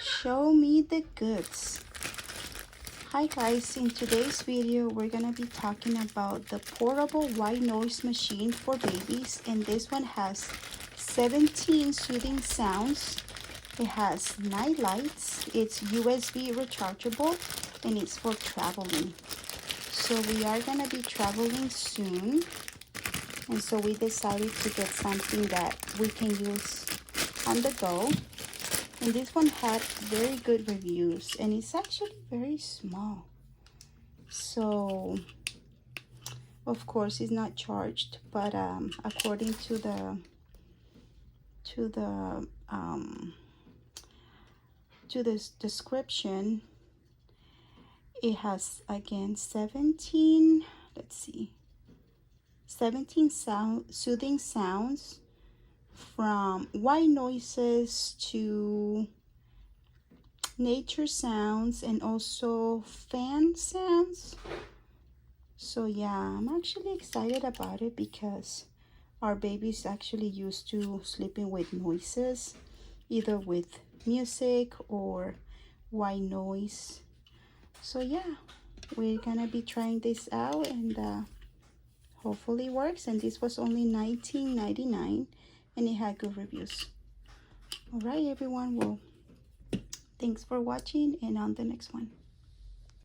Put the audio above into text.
Show me the goods. Hi guys, in today's video we're gonna be talking about the portable white noise machine for babies, and this one has 17 soothing sounds. It has night lights, it's USB rechargeable, and it's for traveling. So we are gonna be traveling soon, and so we decided to get something that we can use on the go. And this one had very good reviews, and it's actually very small. So of course it's not charged, but according to the description, it has again 17 soothing sounds, from white noises to nature sounds and also fan sounds. So yeah, I'm actually excited about it because our baby's actually used to sleeping with noises, either with music or white noise. So yeah, we're gonna be trying this out, and hopefully it works. And this was only $19.99, and it had good reviews. All right everyone, well, thanks for watching, and on the next one.